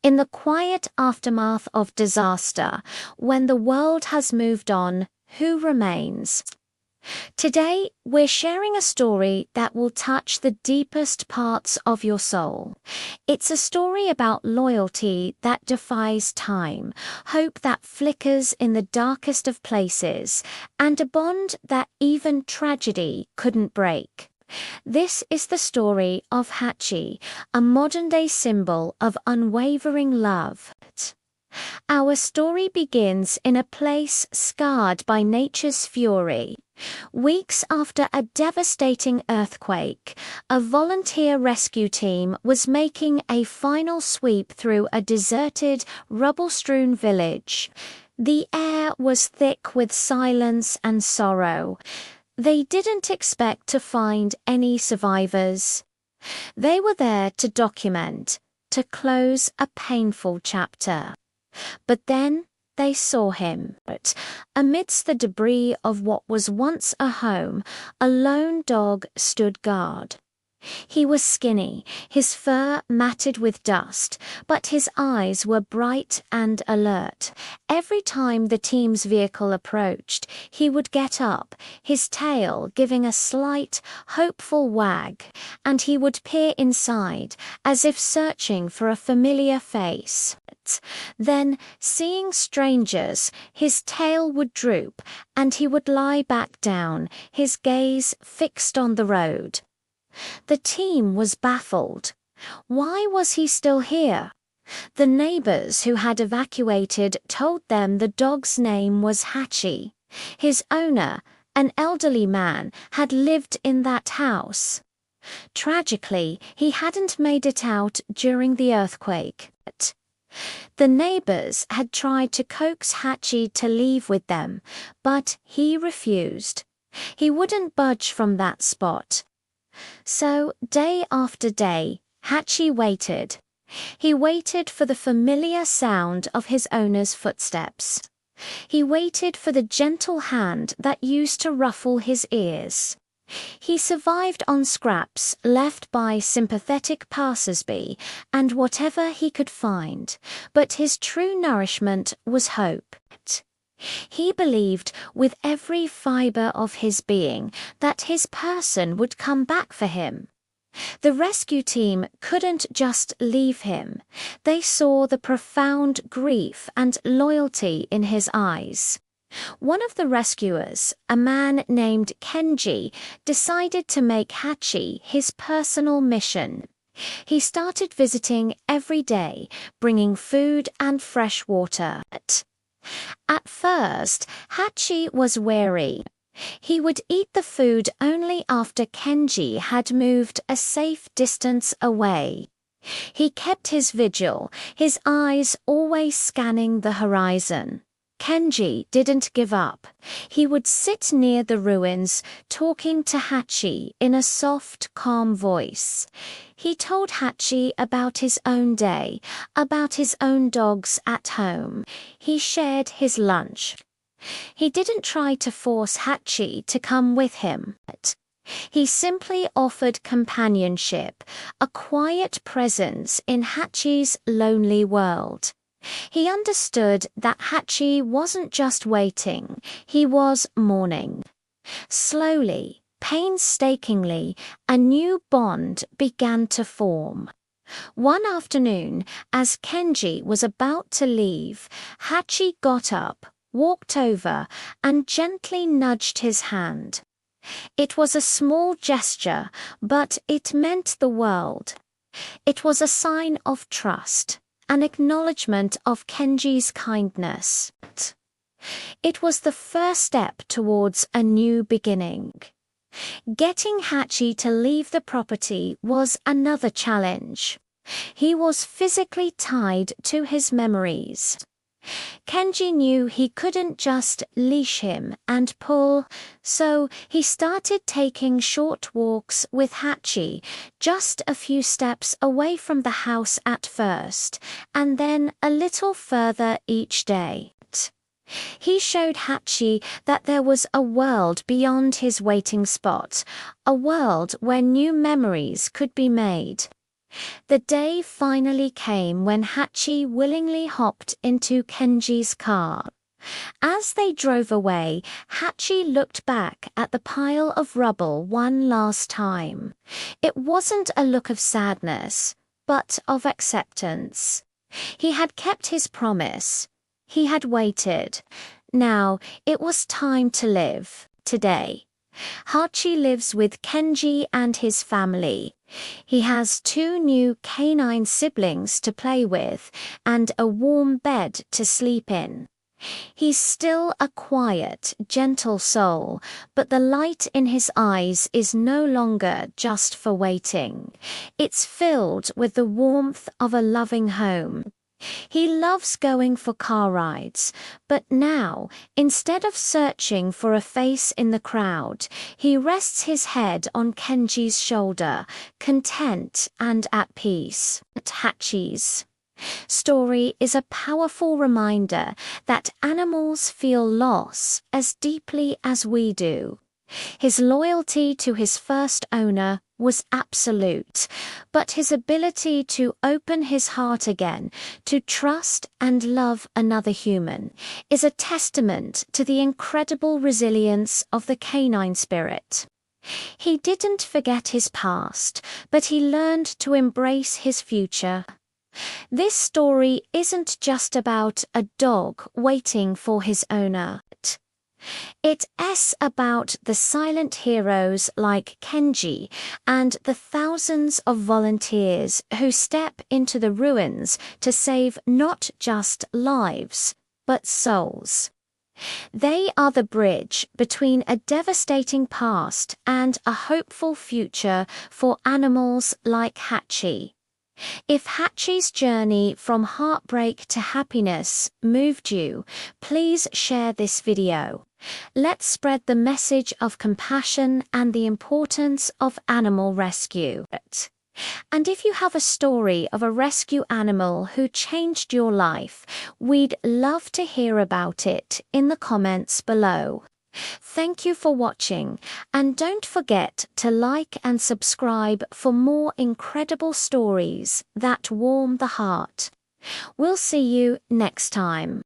In the quiet aftermath of disaster, when the world has moved on, who remains? Today, we're sharing a story that will touch the deepest parts of your soul. It's a story about loyalty that defies time, hope that flickers in the darkest of places, and a bond that even tragedy couldn't break. This is the story of Hachi, a modern-day symbol of unwavering love. Our story begins in a place scarred by nature's fury. Weeks after a devastating earthquake, a volunteer rescue team was making a final sweep through a deserted, rubble-strewn village. The air was thick with silence and sorrow. They didn't expect to find any survivors. They were there to document, to close a painful chapter. But then they saw him. Amidst the debris of what was once a home, a lone dog stood guard. He was skinny, his fur matted with dust, but his eyes were bright and alert. Every time the team's vehicle approached, he would get up, his tail giving a slight, hopeful wag, and he would peer inside, as if searching for a familiar face. Then, seeing strangers, his tail would droop, and he would lie back down, his gaze fixed on the road. The team was baffled. Why was he still here? The neighbors who had evacuated told them the dog's name was Hachi. His owner, an elderly man, had lived in that house. Tragically, he hadn't made it out during the earthquake. The neighbors had tried to coax Hachi to leave with them, but he refused. He wouldn't budge from that spot. So, day after day, Hachi waited. He waited for the familiar sound of his owner's footsteps. He waited for the gentle hand that used to ruffle his ears. He survived on scraps left by sympathetic passers-by and whatever he could find, but his true nourishment was hope. He believed with every fiber of his being that his person would come back for him. The rescue team couldn't just leave him. They saw the profound grief and loyalty in his eyes. One of the rescuers, a man named Kenji, decided to make Hachi his personal mission. He started visiting every day, bringing food and fresh water. At first, Hachi was wary. He would eat the food only after Kenji had moved a safe distance away. He kept his vigil, his eyes always scanning the horizon. Kenji didn't give up. He would sit near the ruins, talking to Hachi in a soft, calm voice. He told Hachi about his own day, about his own dogs at home. He shared his lunch. He didn't try to force Hachi to come with him. He simply offered companionship, a quiet presence in Hachi's lonely world. He understood that Hachi wasn't just waiting, he was mourning. Slowly, painstakingly, a new bond began to form. One afternoon, as Kenji was about to leave, Hachi got up, walked over, and gently nudged his hand. It was a small gesture, but it meant the world. It was a sign of trust, an acknowledgement of Kenji's kindness. It was the first step towards a new beginning. Getting Hachi to leave the property was another challenge. He was physically tied to his memories. Kenji knew he couldn't just leash him and pull, so he started taking short walks with Hachi, just a few steps away from the house at first, and then a little further each day. He showed Hachi that there was a world beyond his waiting spot, a world where new memories could be made. The day finally came when Hachi willingly hopped into Kenji's car. As they drove away, Hachi looked back at the pile of rubble one last time. It wasn't a look of sadness, but of acceptance. He had kept his promise. He had waited. Now it was time to live, today. Hachi lives with Kenji and his family. He has 2 new canine siblings to play with and a warm bed to sleep in. He's still a quiet, gentle soul, but the light in his eyes is no longer just for waiting. It's filled with the warmth of a loving home. He loves going for car rides, but now, instead of searching for a face in the crowd, he rests his head on Kenji's shoulder, content and at peace. Hachi's story is a powerful reminder that animals feel loss as deeply as we do. His loyalty to his first owner was absolute, but his ability to open his heart again, to trust and love another human, is a testament to the incredible resilience of the canine spirit. He didn't forget his past, but he learned to embrace his future. This story isn't just about a dog waiting for his owner. It's about the silent heroes like Kenji and the thousands of volunteers who step into the ruins to save not just lives, but souls. They are the bridge between a devastating past and a hopeful future for animals like Hachi. If Hachi's journey from heartbreak to happiness moved you, please share this video. Let's spread the message of compassion and the importance of animal rescue. And if you have a story of a rescue animal who changed your life, we'd love to hear about it in the comments below. Thank you for watching, and don't forget to like and subscribe for more incredible stories that warm the heart. We'll see you next time.